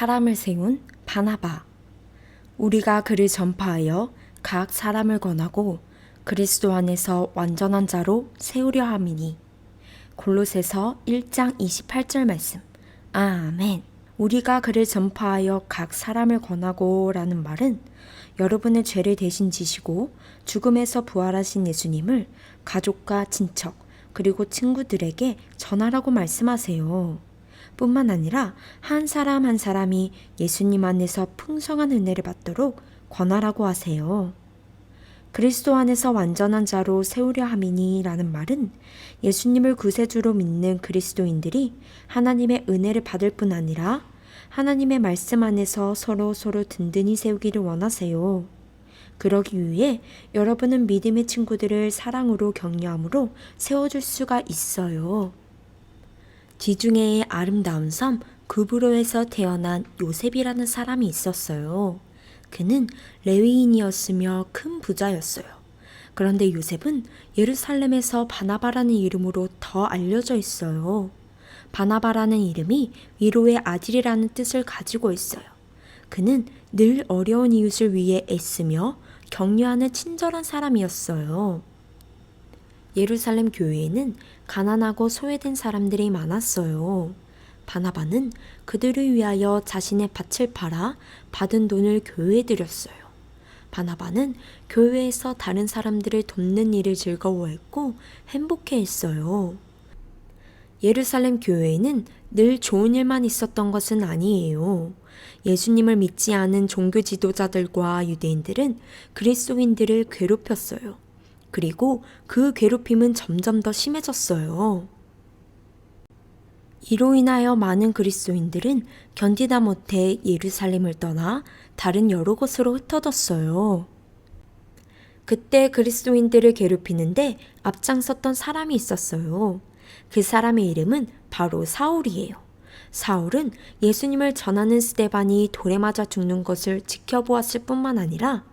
사람을 세운 바나바. 우리가 그를 전파하여 각 사람을 권하고 그리스도 안에서 완전한 자로 세우려 함이니. 골로새서 1장 28절 말씀. 아멘. 우리가 그를 전파하여 각 사람을 권하고 라는 말은 여러분의 죄를 대신 지시고 죽음에서 부활하신 예수님을 가족과 친척 그리고 친구들에게 전하라고 말씀하세요. 뿐만 아니라 한 사람 한 사람이 예수님 안에서 풍성한 은혜를 받도록 권하라고 하세요. 그리스도 안에서 완전한 자로 세우려 함이니 라는 말은 예수님을 구세주로 믿는 그리스도인들이 하나님의 은혜를 받을 뿐 아니라 하나님의 말씀 안에서 서로 든든히 세우기를 원하세요. 그러기 위해 여러분은 믿음의 친구들을 사랑으로 격려함으로 세워줄 수가 있어요. 지중해의 아름다운 섬 구브로에서 태어난 요셉이라는 사람이 있었어요. 그는 레위인이었으며 큰 부자였어요. 그런데 요셉은 예루살렘에서 바나바라는 이름으로 더 알려져 있어요. 바나바라는 이름이 위로의 아들이라는 뜻을 가지고 있어요. 그는 늘 어려운 이웃을 위해 애쓰며 격려하는 친절한 사람이었어요. 예루살렘 교회에는 가난하고 소외된 사람들이 많았어요. 바나바는 그들을 위하여 자신의 밭을 팔아 받은 돈을 교회에 드렸어요. 바나바는 교회에서 다른 사람들을 돕는 일을 즐거워했고 행복해했어요. 예루살렘 교회에는 늘 좋은 일만 있었던 것은 아니에요. 예수님을 믿지 않은 종교 지도자들과 유대인들은 그리스도인들을 괴롭혔어요. 그리고 그 괴롭힘은 점점 더 심해졌어요. 이로 인하여 많은 그리스도인들은 견디다 못해 예루살렘을 떠나 다른 여러 곳으로 흩어졌어요. 그때 그리스도인들을 괴롭히는데 앞장섰던 사람이 있었어요. 그 사람의 이름은 바로 사울이에요. 사울은 예수님을 전하는 스데반이 돌에 맞아 죽는 것을 지켜보았을 뿐만 아니라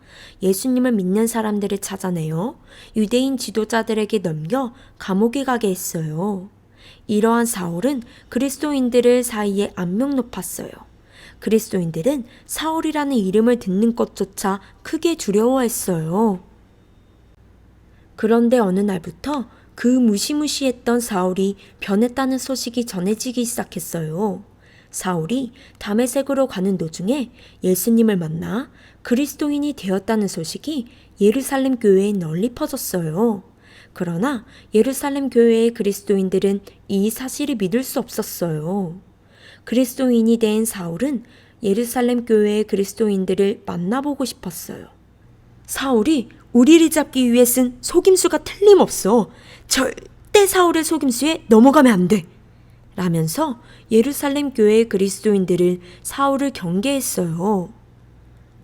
예수님을 믿는 사람들을 찾아내어 유대인 지도자들에게 넘겨 감옥에 가게 했어요. 이러한 사울은 그리스도인들을 사이에 악명 높았어요. 그리스도인들은 사울이라는 이름을 듣는 것조차 크게 두려워했어요. 그런데 어느 날부터 그 무시무시했던 사울이 변했다는 소식이 전해지기 시작했어요. 사울이 다메섹으로 가는 도중에 예수님을 만나 그리스도인이 되었다는 소식이 예루살렘 교회에 널리 퍼졌어요. 그러나 예루살렘 교회의 그리스도인들은 이 사실을 믿을 수 없었어요. 그리스도인이 된 사울은 예루살렘 교회의 그리스도인들을 만나보고 싶었어요. 사울이 우리를 잡기 위해 쓴 속임수가 틀림없어. 절대 사울의 속임수에 넘어가면 안 돼. 라면서 예루살렘 교회의 그리스도인들을 사울을 경계했어요.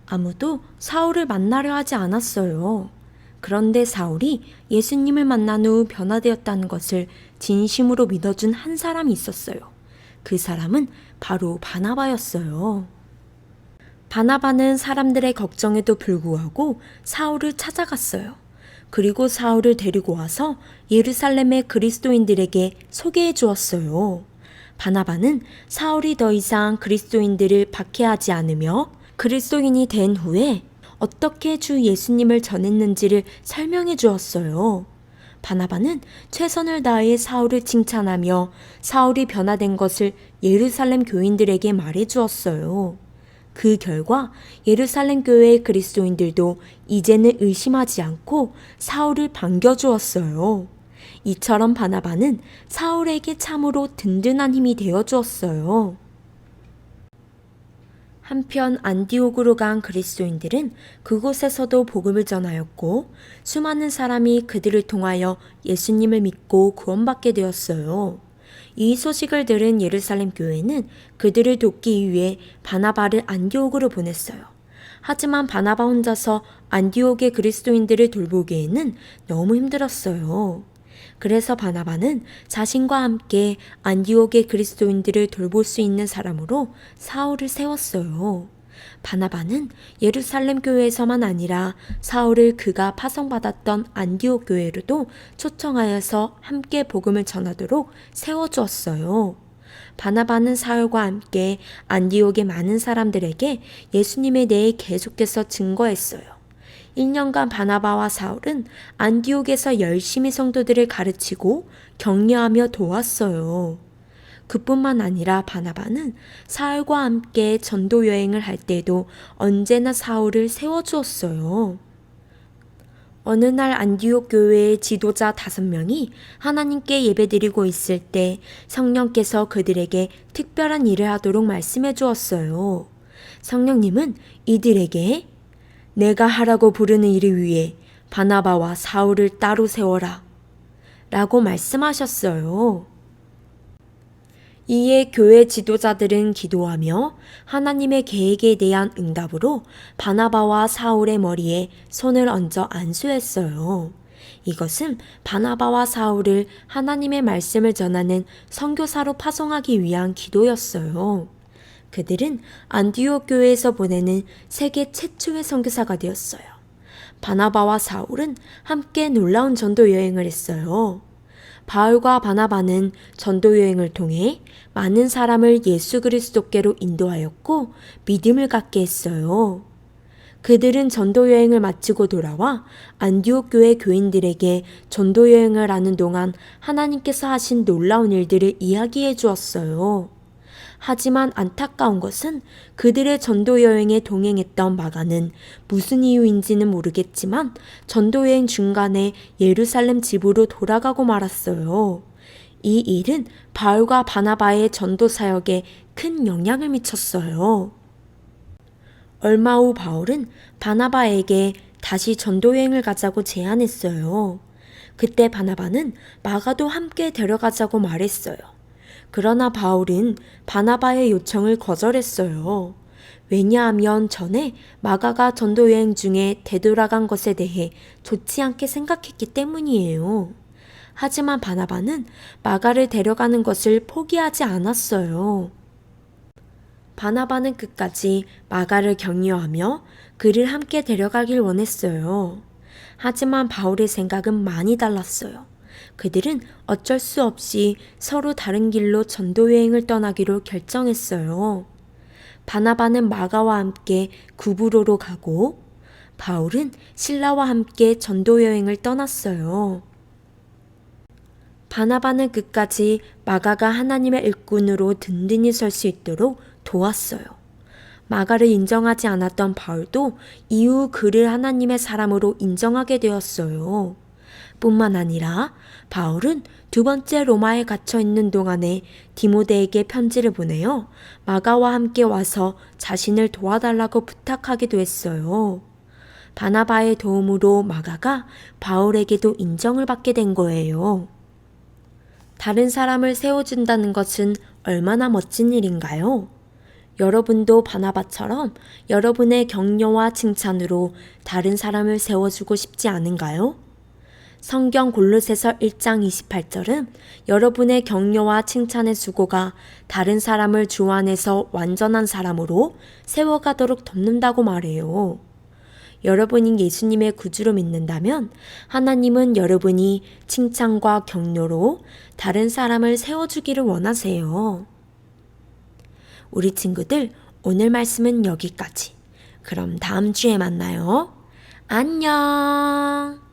아무도 사울을 만나려 하지 않았어요. 그런데 사울이 예수님을 만난 후 변화되었다는 것을 진심으로 믿어준 한 사람이 있었어요. 그 사람은 바로 바나바였어요. 바나바는 사람들의 걱정에도 불구하고 사울을 찾아갔어요. 그리고 사울을 데리고 와서 예루살렘의 그리스도인들에게 소개해 주었어요. 바나바는 사울이 더 이상 그리스도인들을 박해하지 않으며 그리스도인이 된 후에 어떻게 주 예수님을 전했는지를 설명해 주었어요. 바나바는 최선을 다해 사울을 칭찬하며 사울이 변화된 것을 예루살렘 교인들에게 말해 주었어요. 그 결과 예루살렘 교회의 그리스도인들도 이제는 의심하지 않고 사울을 반겨주었어요. 이처럼 바나바는 사울에게 참으로 든든한 힘이 되어주었어요. 한편 안디옥으로 간 그리스도인들은 그곳에서도 복음을 전하였고 수많은 사람이 그들을 통하여 예수님을 믿고 구원받게 되었어요. 이 소식을 들은 예루살렘 교회는 그들을 돕기 위해 바나바를 안디옥으로 보냈어요. 하지만 바나바 혼자서 안디옥의 그리스도인들을 돌보기에는 너무 힘들었어요. 그래서 바나바는 자신과 함께 안디옥의 그리스도인들을 돌볼 수 있는 사람으로 사울을 세웠어요. 바나바는 예루살렘 교회에서만 아니라 사울을 그가 파송받았던 안디옥 교회로도 초청하여서 함께 복음을 전하도록 세워주었어요. 바나바는 사울과 함께 안디옥의 많은 사람들에게 예수님에 대해 계속해서 증거했어요. 1년간 바나바와 사울은 안디옥에서 열심히 성도들을 가르치고 격려하며 도왔어요. 그뿐만 아니라 바나바는 사울과 함께 전도 여행을 할 때도 언제나 사울을 세워주었어요. 어느 날 안디옥 교회의 지도자 5명이 하나님께 예배드리고 있을 때 성령께서 그들에게 특별한 일을 하도록 말씀해 주었어요. 성령님은 이들에게 내가 하라고 부르는 일을 위해 바나바와 사울을 따로 세워라 라고 말씀하셨어요. 이에 교회 지도자들은 기도하며 하나님의 계획에 대한 응답으로 바나바와 사울의 머리에 손을 얹어 안수했어요. 이것은 바나바와 사울을 하나님의 말씀을 전하는 선교사로 파송하기 위한 기도였어요. 그들은 안디옥 교회에서 보내는 세계 최초의 선교사가 되었어요. 바나바와 사울은 함께 놀라운 전도 여행을 했어요. 바울과 바나바는 전도 여행을 통해 많은 사람을 예수 그리스도께로 인도하였고 믿음을 갖게 했어요. 그들은 전도 여행을 마치고 돌아와 안디옥 교회 교인들에게 전도 여행을 하는 동안 하나님께서 하신 놀라운 일들을 이야기해 주었어요. 하지만 안타까운 것은 그들의 전도 여행에 동행했던 마가는 무슨 이유인지는 모르겠지만 전도 여행 중간에 예루살렘 집으로 돌아가고 말았어요. 이 일은 바울과 바나바의 전도 사역에 큰 영향을 미쳤어요. 얼마 후 바울은 바나바에게 다시 전도 여행을 가자고 제안했어요. 그때 바나바는 마가도 함께 데려가자고 말했어요. 그러나 바울은 바나바의 요청을 거절했어요. 왜냐하면 전에 마가가 전도 여행 중에 되돌아간 것에 대해 좋지 않게 생각했기 때문이에요. 하지만 바나바는 마가를 데려가는 것을 포기하지 않았어요. 바나바는 끝까지 마가를 격려하며 그를 함께 데려가길 원했어요. 하지만 바울의 생각은 많이 달랐어요. 그들은 어쩔 수 없이 서로 다른 길로 전도 여행을 떠나기로 결정했어요. 바나바는 마가와 함께 구브로로 가고 바울은 실라와 함께 전도 여행을 떠났어요. 바나바는 끝까지 마가가 하나님의 일꾼으로 든든히 설 수 있도록 도왔어요. 마가를 인정하지 않았던 바울도 이후 그를 하나님의 사람으로 인정하게 되었어요. 뿐만 아니라 바울은 2번째 로마에 갇혀 있는 동안에 디모데에게 편지를 보내어 마가와 함께 와서 자신을 도와달라고 부탁하기도 했어요. 바나바의 도움으로 마가가 바울에게도 인정을 받게 된 거예요. 다른 사람을 세워준다는 것은 얼마나 멋진 일인가요? 여러분도 바나바처럼 여러분의 격려와 칭찬으로 다른 사람을 세워주고 싶지 않은가요? 성경 골로새서 1장 28절은 여러분의 격려와 칭찬의 수고가 다른 사람을 주 안에서 완전한 사람으로 세워가도록 돕는다고 말해요. 여러분이 예수님의 구주로 믿는다면 하나님은 여러분이 칭찬과 격려로 다른 사람을 세워주기를 원하세요. 우리 친구들, 오늘 말씀은 여기까지. 그럼 다음 주에 만나요. 안녕!